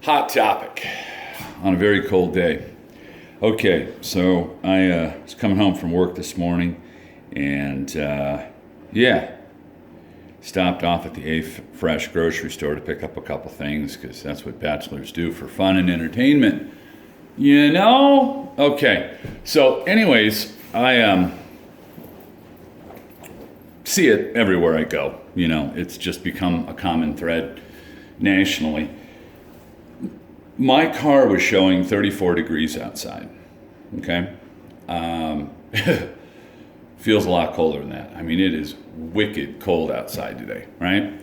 Hot topic on a very cold day. Okay, so I was coming home from work this morning and stopped off at the A Fresh grocery store to pick up a couple things because that's what bachelors do for fun and entertainment. You know? Okay, so anyways, I see it everywhere I go. You know, it's just become a common thread nationally. My car was showing 34 degrees outside, okay? Feels a lot colder than that. I mean, it is wicked cold outside today, right?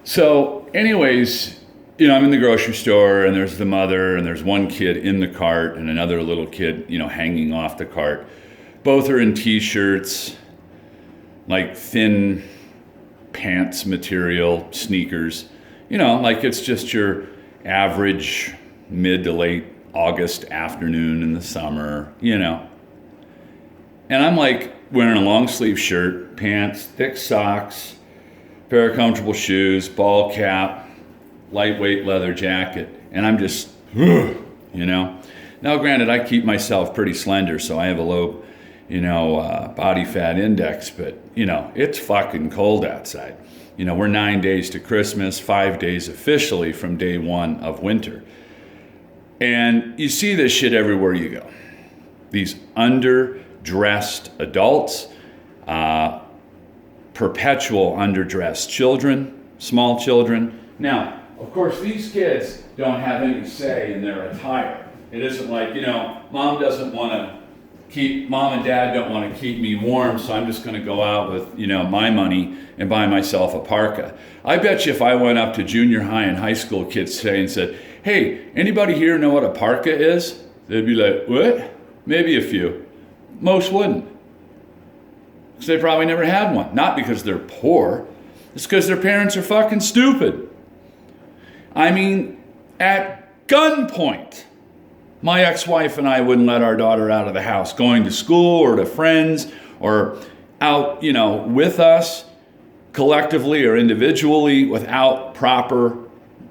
So anyways, you know, I'm in the grocery store and there's the mother and there's one kid in the cart and another little kid, you know, hanging off the cart. Both are in t-shirts, like thin pants material, sneakers, you know, like it's just your average mid to late August afternoon in the summer, you know. And I'm like wearing a long sleeve shirt, pants, thick socks, pair of comfortable shoes, ball cap, lightweight leather jacket, and I'm just, you know. Now granted, I keep myself pretty slender, so I have a low, body fat index, but, you know, it's fucking cold outside. You know, we're 9 days to Christmas, 5 days officially from day one of winter. And you see this shit everywhere you go. These underdressed adults, perpetual underdressed children, small children. Now, of course, these kids don't have any say in their attire. It isn't like, you know, mom and dad don't want to keep me warm, so I'm just going to go out with, you know, my money and buy myself a parka. I bet you if I went up to junior high and high school kids today and said, hey, anybody here know what a parka is? They'd be like, what? Maybe a few. Most wouldn't. Because they probably never had one. Not because they're poor. It's because their parents are fucking stupid. I mean, at gunpoint, my ex-wife and I wouldn't let our daughter out of the house, going to school or to friends or out, you know, with us collectively or individually without proper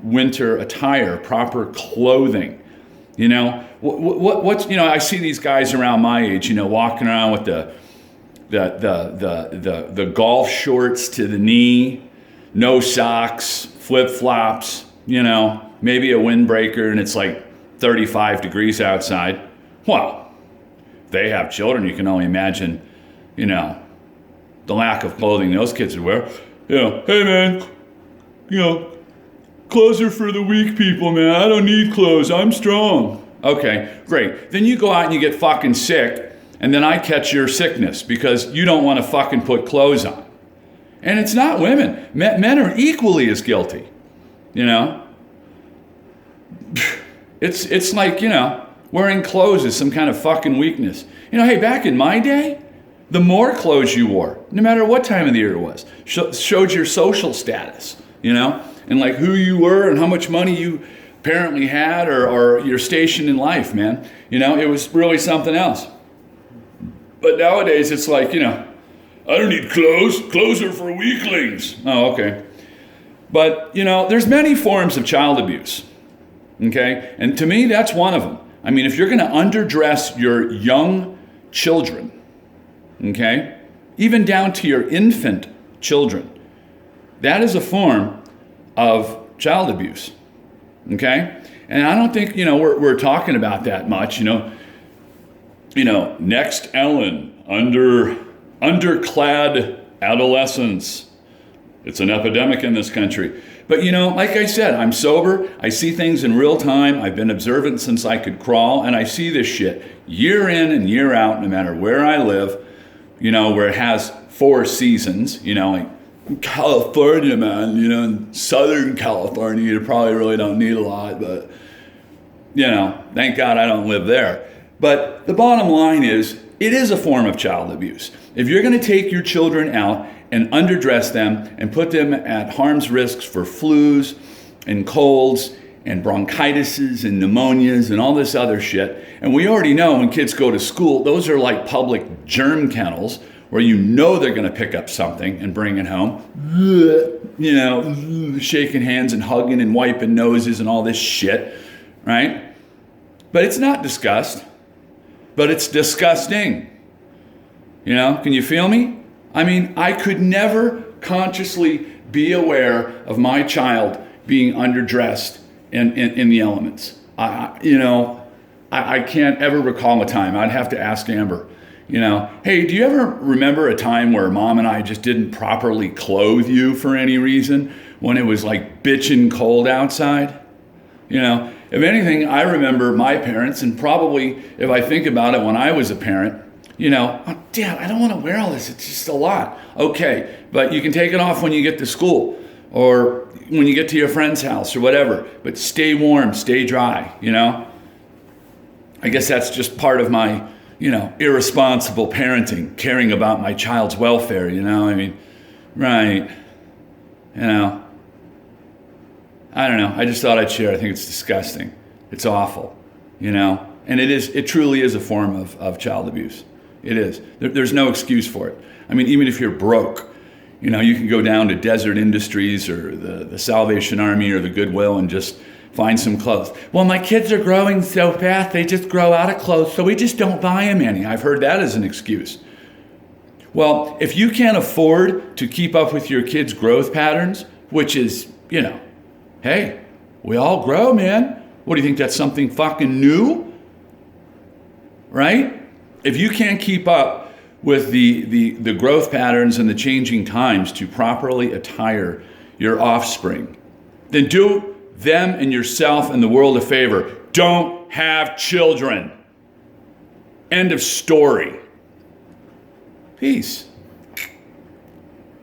winter attire, proper clothing. You know, what's, you know, I see these guys around my age, you know, walking around with the golf shorts to the knee, no socks, flip-flops, you know, maybe a windbreaker, and it's like 35 degrees outside. Well, they have children. You can only imagine, you know, the lack of clothing those kids would wear. You know, hey man, you know, clothes are for the weak people, man. I don't need clothes. I'm strong. Okay, great. Then you go out and you get fucking sick, and then I catch your sickness because you don't want to fucking put clothes on. And it's not women. Men are equally as guilty, you know? It's like, you know, wearing clothes is some kind of fucking weakness. You know, hey, back in my day, the more clothes you wore, no matter what time of the year it was, showed your social status, you know, and like who you were and how much money you apparently had or your station in life, man. You know, it was really something else. But nowadays it's like, you know, I don't need clothes. Clothes are for weaklings. Oh, okay. But, you know, there's many forms of child abuse. Okay? And to me, that's one of them. I mean, if you're going to underdress your young children, okay, even down to your infant children, that is a form of child abuse. Okay? And I don't think, you know, we're talking about that much, you know, next Ellen, underclad adolescence. It's an epidemic in this country. But, you know, like I said, I'm sober. I see things in real time. I've been observant since I could crawl, and I see this shit year in and year out, no matter where I live, you know, where it has 4 seasons, you know, like California, man, you know, in Southern California, you probably really don't need a lot, but, you know, thank God I don't live there. But the bottom line is, it is a form of child abuse. If you're going to take your children out and underdress them and put them at harm's risks for flus and colds and bronchitises and pneumonias and all this other shit. And we already know when kids go to school, those are like public germ kennels where you know they're going to pick up something and bring it home, shaking hands and hugging and wiping noses and all this shit, right? But it's not disgust, but it's disgusting. Can you feel me? I mean, I could never consciously be aware of my child being underdressed in the elements. I can't ever recall a time. I'd have to ask Amber, hey, do you ever remember a time where mom and I just didn't properly clothe you for any reason when it was like bitchin' cold outside? If anything, I remember my parents, and probably if I think about it when I was a parent, oh, Dad, I don't want to wear all this. It's just a lot. Okay, but you can take it off when you get to school or when you get to your friend's house or whatever. But stay warm, stay dry, I guess that's just part of my, irresponsible parenting, caring about my child's welfare, right. I don't know. I just thought I'd share. I think it's disgusting. It's awful, and it truly is a form of child abuse. It is. There's no excuse for it. I mean, even if you're broke, you can go down to Desert Industries or the Salvation Army or the Goodwill and just find some clothes. Well, my kids are growing so fast, they just grow out of clothes, so we just don't buy them any. I've heard that as an excuse. Well, if you can't afford to keep up with your kids' growth patterns, which is, hey, we all grow, man. What, do you think that's something fucking new? Right? If you can't keep up with the growth patterns and the changing times to properly attire your offspring, then do them and yourself and the world a favor. Don't have children. End of story. Peace.